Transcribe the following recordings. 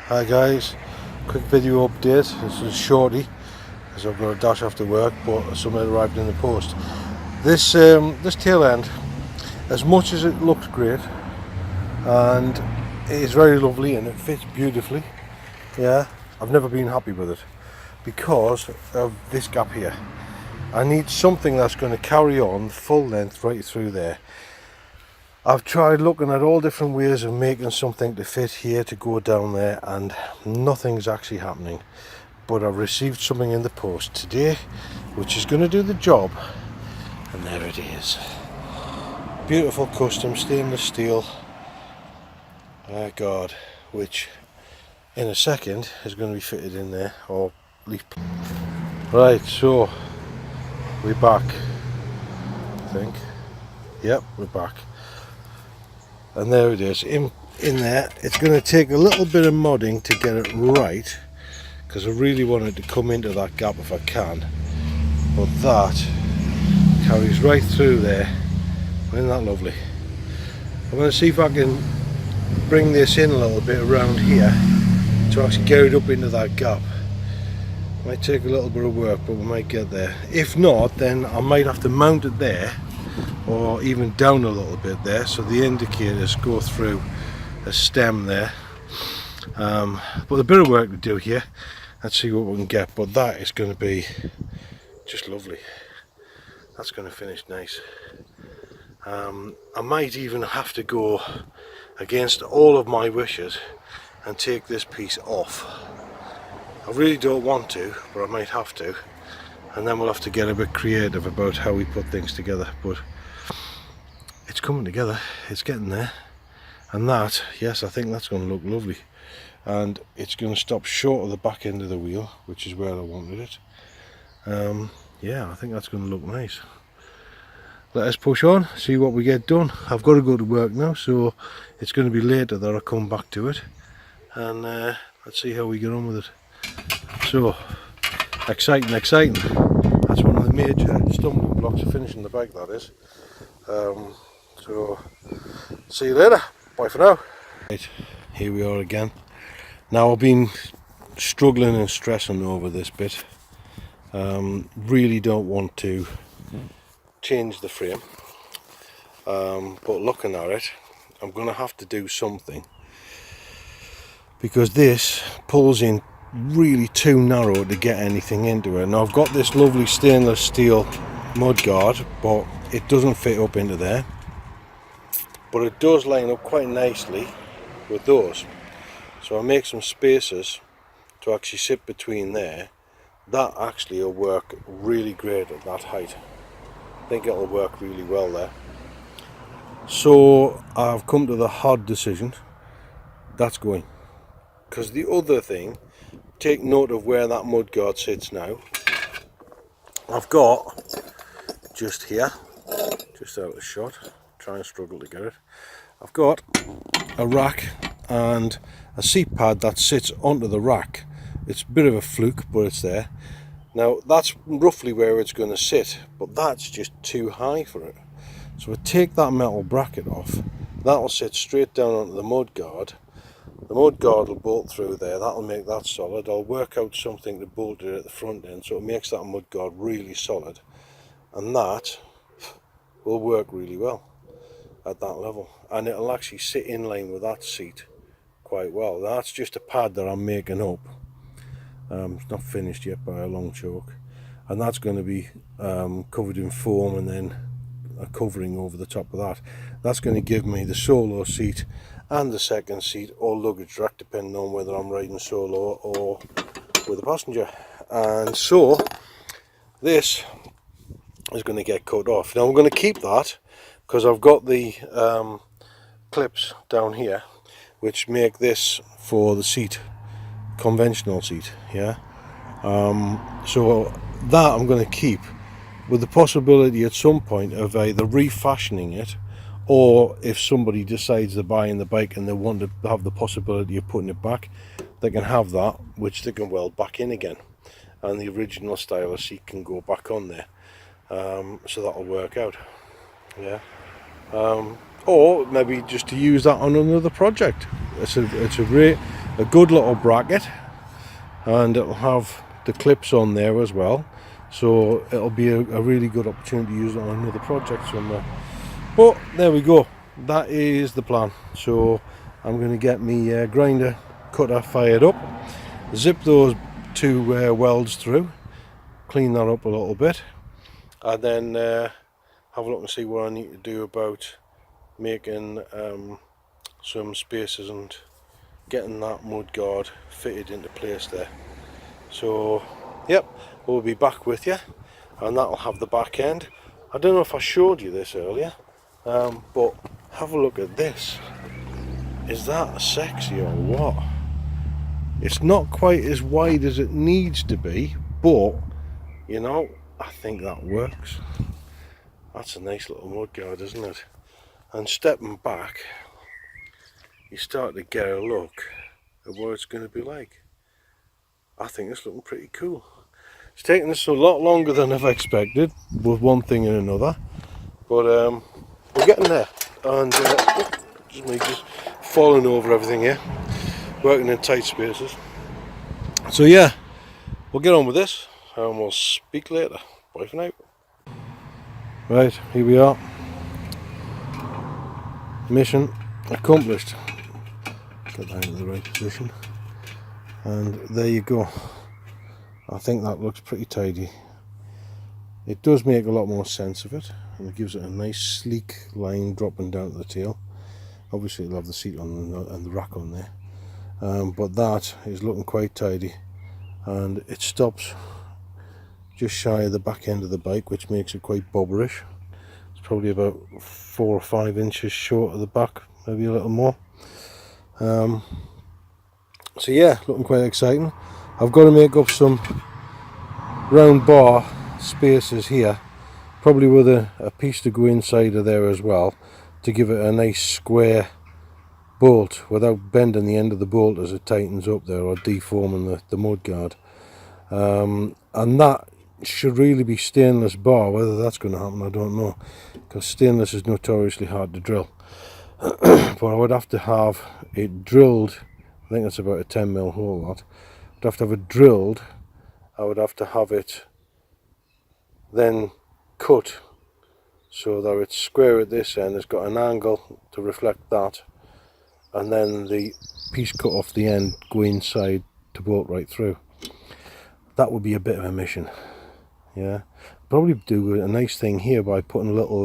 Hi guys, quick video update. This is shorty as I've got a dash after work, but something arrived in the post. This tail end, as much as it looks great and it is very lovely and it fits beautifully, yeah, I've never been happy with it because of this gap here. I need something that's going to carry on full length right through there. I've tried looking at all different ways of making something to fit here to go down there, and nothing's actually happening. But I've received something in the post today which is going to do the job, and there it is. Beautiful custom stainless steel guard, which in a second is going to be fitted in there, or at least. Right, so we're back, I think. Yep, we're back. And there it is, in there. It's going to take a little bit of modding to get it right, because I really want it to come into that gap if I can, but that carries right through there. Isn't that lovely? I'm going to see if I can bring this in a little bit around here to actually get it up into that gap. Might take a little bit of work, but we might get there. If not, then I might have to mount it there, or even down a little bit there, so the indicators go through a stem there. But a bit of work to do here. Let's see what we can get, but that is going to be just lovely. That's going to finish nice. I might even have to go against all of my wishes and take this piece off. I really don't want to, but I might have to, and then we'll have to get a bit creative about how we put things together. But it's coming together, it's getting there, and that, yes, I think that's going to look lovely, and it's going to stop short of the back end of the wheel, which is where I wanted it. Yeah, I think that's going to look nice. Let us push on, see what we get done. I've got to go to work now, so it's going to be later that I come back to it, and let's see how we get on with it. So, exciting. That's one of the major stumbling blocks of finishing the bike, that is. So, see you later. Bye for now. Right, here we are again. Now, I've been struggling and stressing over this bit. Really don't want to change the frame. But looking at it, I'm going to have to do something, because this pulls in really too narrow to get anything into it. Now, I've got this lovely stainless steel mud guard, but it doesn't fit up into there. But it does line up quite nicely with those, so I'll make some spaces to actually sit between there. That actually will work really great at that height. I think it'll work really well there. So I've come to the hard decision. That's going, because the other thing, take note of where that mud guard sits now. I've got just here, just out of shot, try and struggle to get it. I've got a rack and a seat pad that sits onto the rack. It's a bit of a fluke, but it's there. Now, that's roughly where it's going to sit, but that's just too high for it. So we take that metal bracket off. That'll sit straight down onto the mud guard. The mud guard will bolt through there. That'll make that solid. I'll work out something to bolt it at the front end, so it makes that mud guard really solid, and that will work really well at that level, and it'll actually sit in line with that seat quite well. That's just a pad that I'm making up. It's not finished yet by a long chalk, and that's going to be covered in foam, and then a covering over the top of that. That's going to give me the solo seat and the second seat, or luggage rack, depending on whether I'm riding solo or with a passenger. And so this is going to get cut off. Now I'm going to keep that, because I've got the clips down here which make this for the seat, conventional seat, yeah. So that I'm going to keep, with the possibility at some point of either refashioning it, or if somebody decides they're buying the bike and they want to have the possibility of putting it back, they can have that, which they can weld back in again, and the original style of seat can go back on there. So that'll work out, yeah. Or maybe just to use that on another project. It's a a good little bracket, and it'll have the clips on there as well, so it'll be a really good opportunity to use it on another project somewhere. But there we go, that is the plan. So I'm going to get me grinder cutter fired up, zip those two welds through, clean that up a little bit, and then have a look and see what I need to do about making some spaces and getting that mud guard fitted into place there. So yep, we'll be back with you, and that'll have the back end. I don't know if I showed you this earlier, but have a look at this. Is that sexy or what? It's not quite as wide as it needs to be, but you know, I think that works. That's a nice little mud guard, isn't it? And stepping back, you start to get a look at what it's going to be like. I think it's looking pretty cool. It's taken us a lot longer than I've expected with one thing and another, but we're getting there. And just me just falling over everything here, working in tight spaces. So yeah, we'll get on with this and we'll speak later. Bye for now. Right, here we are. Mission accomplished. Get that into the right position. And there you go. I think that looks pretty tidy. It does make a lot more sense of it, and it gives it a nice sleek line dropping down to the tail. Obviously it'll have the seat on and the rack on there, but that is looking quite tidy, and it stops just shy of the back end of the bike, which makes it quite bobberish. It's probably about 4 or 5 inches short of the back, maybe a little more. So yeah, looking quite exciting. I've got to make up some round bar spaces here, probably with a piece to go inside of there as well, to give it a nice square bolt without bending the end of the bolt as it tightens up there, or deforming the mud guard. And that should really be stainless bar. Whether that's going to happen, I don't know, because stainless is notoriously hard to drill. But I would have to have it drilled. I think that's about a 10mm hole. I'd have to have it drilled. I would have to have it then cut so that it's square at this end, it's got an angle to reflect that, and then the piece cut off the end go inside to bolt right through. That would be a bit of a mission. Yeah, probably do a nice thing here by putting little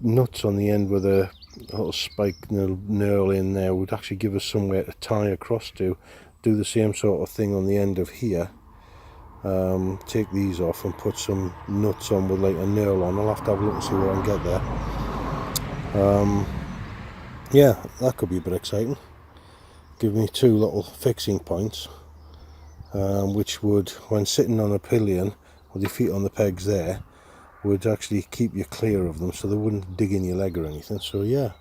nuts on the end with a little spike knurl in there. Would actually give us somewhere to tie across to. Do the same sort of thing on the end of here. Take these off and put some nuts on with like a knurl on. I'll have to have a look and see what I can get there. Yeah, that could be a bit exciting. Give me 2 little fixing points, which would, when sitting on a pillion with your feet on the pegs there, would actually keep you clear of them so they wouldn't dig in your leg or anything. So yeah,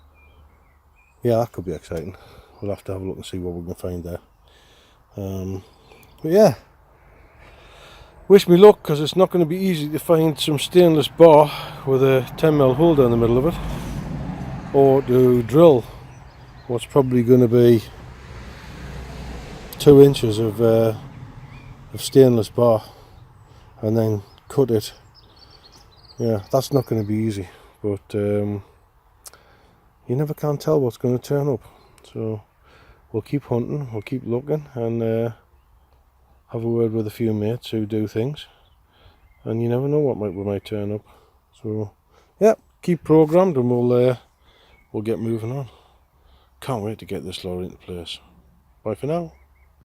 that could be exciting. We'll have to have a look and see what we can find there. But yeah, wish me luck, because it's not going to be easy to find some stainless bar with a 10mm hole down the middle of it, or to drill what's probably going to be 2 inches of stainless bar and then cut it. Yeah, that's not going to be easy, but you never can tell what's going to turn up. So we'll keep hunting, we'll keep looking, and have a word with a few mates who do things, and you never know what might turn up. So yeah, keep programmed, and we'll get moving on. Can't wait to get this lorry into place. Bye for now.